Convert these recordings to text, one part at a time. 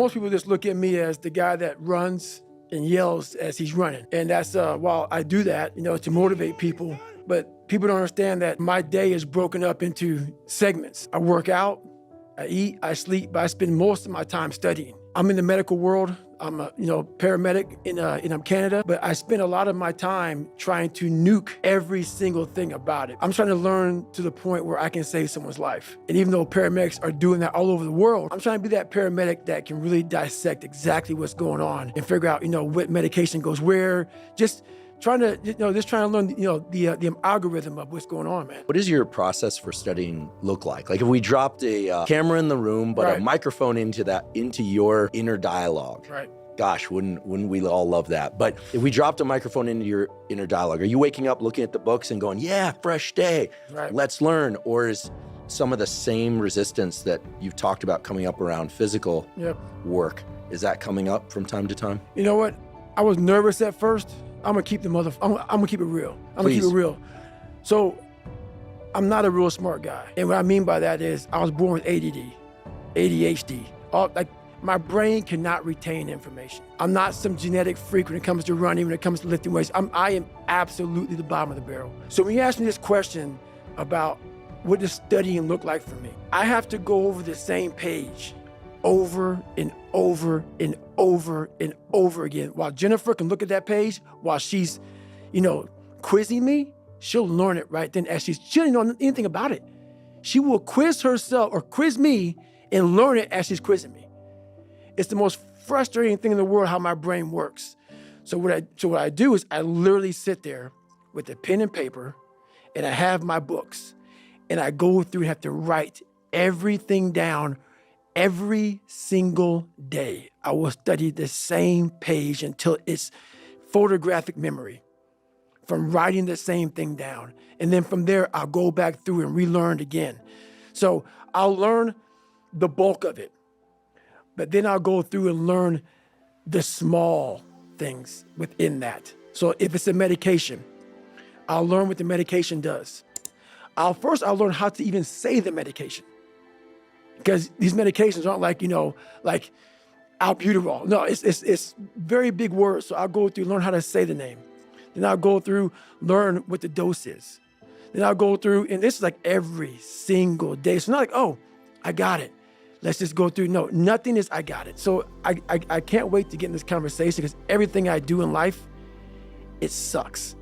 Most people just look at me as the guy that runs and yells as he's running. And that's, while I do that, to motivate people, but people don't understand that my day is broken up into segments. I work out, I eat, I sleep, but I spend most of my time studying. I'm in the medical world. I'm a paramedic in Canada, but I spend a lot of my time trying to nuke every single thing about it. I'm trying to learn to the point where I can save someone's life. And even though paramedics are doing that all over the world, I'm trying to be that paramedic that can really dissect exactly what's going on and figure out, what medication goes where. Just trying to learn, the algorithm of what's going on, man. What does your process for studying look like? Like if we dropped a camera in the room, but a microphone into your inner dialogue. Right. Gosh, wouldn't we all love that? But if we dropped a microphone into your inner dialogue, are you waking up looking at the books and going, yeah, fresh day, let's learn? Or is some of the same resistance that you've talked about coming up around physical work, is that coming up from time to time? You know what? I was nervous at first. I'm gonna keep I'm gonna keep it real. I'm gonna keep it real. So I'm not a real smart guy. And what I mean by that is I was born with ADD, ADHD. My brain cannot retain information. I'm not some genetic freak when it comes to running, when it comes to lifting weights. I am absolutely the bottom of the barrel. So when you ask me this question about what does studying look like for me, I have to go over the same page over and over and over and over again. While Jennifer can look at that page while she's, quizzing me, she'll learn it right then as she doesn't know anything about it. She will quiz herself or quiz me and learn it as she's quizzing me. It's the most frustrating thing in the world how my brain works. So what I do is I literally sit there with a pen and paper and I have my books and I go through and have to write everything down every single day. I will study the same page until it's photographic memory from writing the same thing down. And then from there, I'll go back through and relearn again. So I'll learn the bulk of it. But then I'll go through and learn the small things within that. So if it's a medication, I'll learn what the medication does. I'll learn how to even say the medication. Because these medications aren't like albuterol. No, it's very big words. So I'll go through, learn how to say the name. Then I'll go through, learn what the dose is. Then I'll go through, and this is like every single day. So not like, oh, I got it. Let's just go through. No, nothing is I got it. So I can't wait to get in this conversation because everything I do in life, it sucks.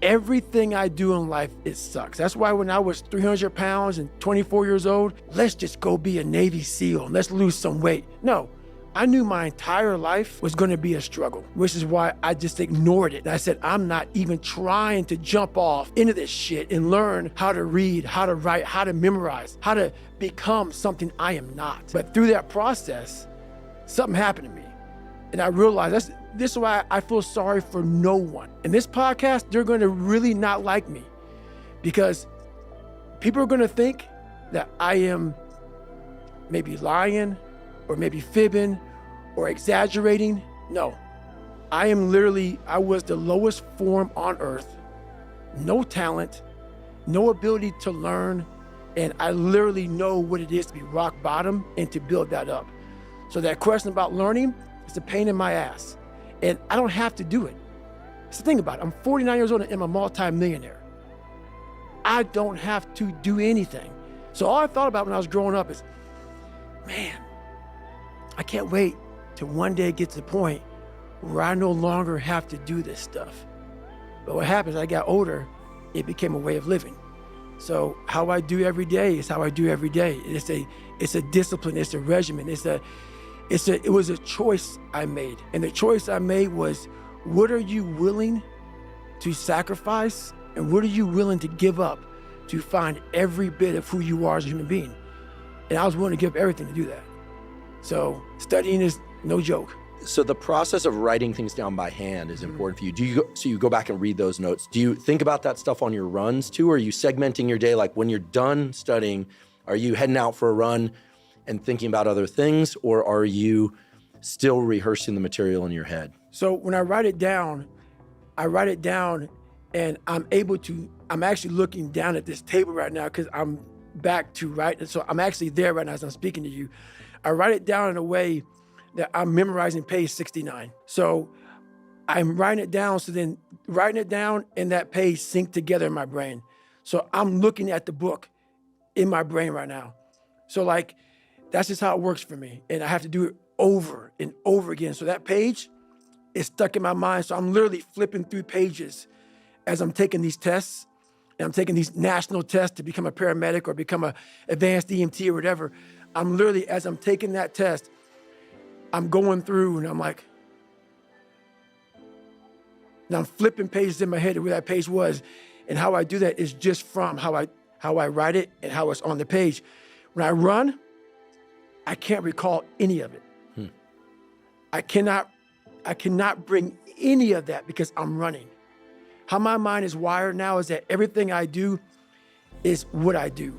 Everything I do in life, it sucks. That's why when I was 300 pounds and 24 years old, let's just go be a Navy SEAL and let's lose some weight. No, I knew my entire life was gonna be a struggle, which is why I just ignored it. And I said, I'm not even trying to jump off into this shit and learn how to read, how to write, how to memorize, how to become something I am not. But through that process, something happened to me. And I realized this is why I feel sorry for no one. In this podcast, they're gonna really not like me because people are gonna think that I am maybe lying or maybe fibbing or exaggerating. No, I was the lowest form on earth, no talent, no ability to learn, and I literally know what it is to be rock bottom and to build that up. So that question about learning, it's a pain in my ass. And I don't have to do it. So think about it. I'm 49 years old and I'm a multi-millionaire. I don't have to do anything. So all I thought about when I was growing up is, man, I can't wait till one day get to the point where I no longer have to do this stuff. But what happens, as I got older, it became a way of living. So how I do every day is how I do every day. It's a discipline, it's a regimen, it was a choice I made. And the choice I made was, what are you willing to sacrifice and what are you willing to give up to find every bit of who you are as a human being? And I was willing to give up everything to do that. So studying is no joke. So the process of writing things down by hand is important for you. So you go back and read those notes. Do you think about that stuff on your runs too? Or are you segmenting your day? Like when you're done studying, are you heading out for a run and thinking about other things, or are you still rehearsing the material in your head? So when I write it down and I'm actually looking down at this table right now because I'm back to write. So I'm actually there right now as I'm speaking to you. I write it down in a way that I'm memorizing page 69. So I'm writing it down. So then writing it down and that page sync together in my brain. So I'm looking at the book in my brain right now. So like, that's just how it works for me. And I have to do it over and over again. So that page is stuck in my mind. So I'm literally flipping through pages as I'm taking these tests. And I'm taking these national tests to become a paramedic or become a advanced EMT or whatever. I'm literally, as I'm taking that test, I'm going through and I'm like, and I'm flipping pages in my head of where that page was. And how I do that is just from how I write it and how it's on the page. When I run, I can't recall any of it. I cannot bring any of that because I'm running. How my mind is wired now is that everything I do is what I do.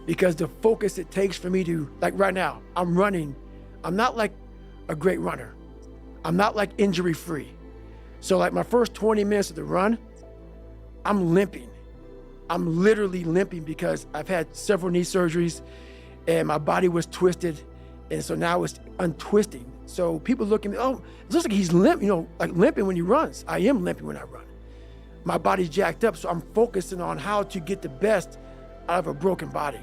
Because the focus it takes for me to, like right now, I'm running. I'm not like a great runner. I'm not like injury free. So like my first 20 minutes of the run, I'm limping. I'm literally limping because I've had several knee surgeries and my body was twisted. And so now it's untwisting. So people look at me, oh, it looks like he's limping, like limping when he runs. I am limping when I run. My body's jacked up, so I'm focusing on how to get the best out of a broken body.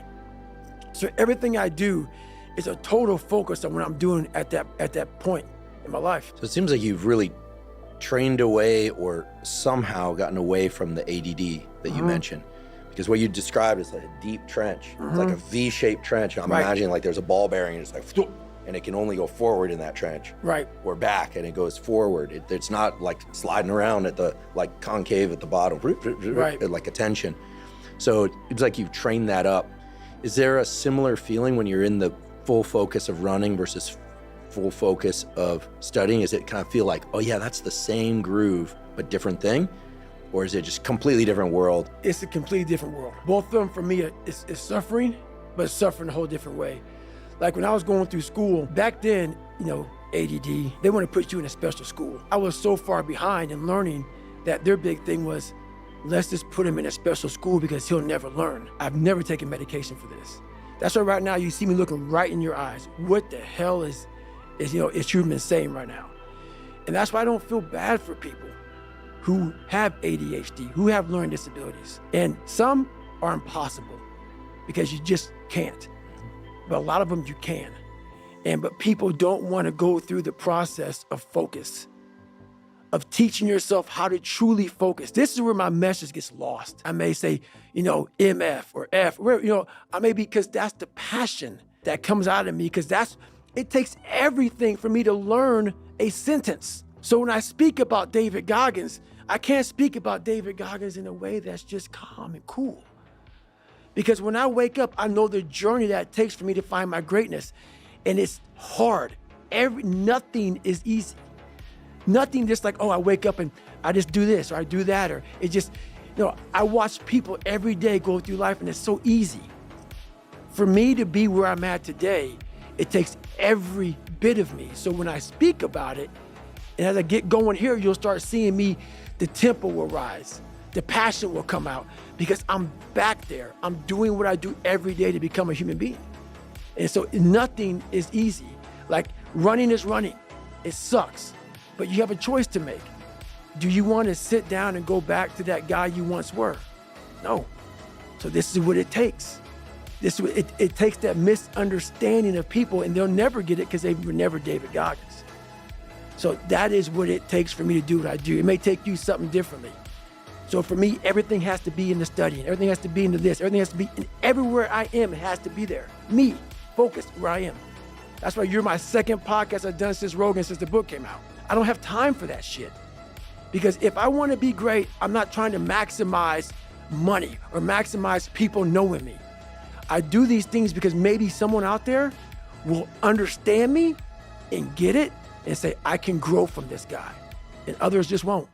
So everything I do is a total focus on what I'm doing at that point in my life. So it seems like you've really trained away or somehow gotten away from the ADD that you mentioned. Because what you described is like a deep trench. It's like a V-shaped trench. I'm imagining like there's a ball bearing and it's like, and it can only go forward in that trench. Right. Or back and it goes forward. It's not like sliding around at the like concave at the bottom, Right. like a tension. So it's like you've trained that up. Is there a similar feeling when you're in the full focus of running versus full focus of studying? Is it kind of feel like, oh yeah, that's the same groove, but different thing? Or is it just completely different world? It's a completely different world. Both of them for me is suffering, but it's suffering a whole different way. Like when I was going through school, back then, ADD, they want to put you in a special school. I was so far behind in learning that their big thing was, let's just put him in a special school because he'll never learn. I've never taken medication for this. That's why right now you see me looking right in your eyes. What the hell is Huberman saying right now? And that's why I don't feel bad for people who have ADHD, who have learning disabilities. And some are impossible because you just can't. But a lot of them you can. But people don't want to go through the process of focus, of teaching yourself how to truly focus. This is where my message gets lost. I may say, MF or F, I may be, because that's the passion that comes out of me, because it takes everything for me to learn a sentence. So when I speak about David Goggins, I can't speak about David Goggins in a way that's just calm and cool. Because when I wake up, I know the journey that it takes for me to find my greatness. And it's hard. Nothing is easy. Nothing just like, I wake up and I just do this or I do that. Or it just, I watch people every day go through life and it's so easy. For me to be where I'm at today, it takes every bit of me. So when I speak about it, and as I get going here, you'll start seeing me, the tempo will rise. The passion will come out because I'm back there. I'm doing what I do every day to become a human being. And so nothing is easy. Like running is running. It sucks, but you have a choice to make. Do you want to sit down and go back to that guy you once were? No. So this is what it takes. It takes that misunderstanding of people, and they'll never get it because they were never David Goggins. So that is what it takes for me to do what I do. It may take you something differently. So for me, everything has to be in the studying. Everything has to be into this. Everything has to be, and everywhere I am, it has to be there. Me, focused where I am. That's why you're my second podcast I've done since the book came out. I don't have time for that shit. Because if I want to be great, I'm not trying to maximize money or maximize people knowing me. I do these things because maybe someone out there will understand me and get it and say, I can grow from this guy. And others just won't.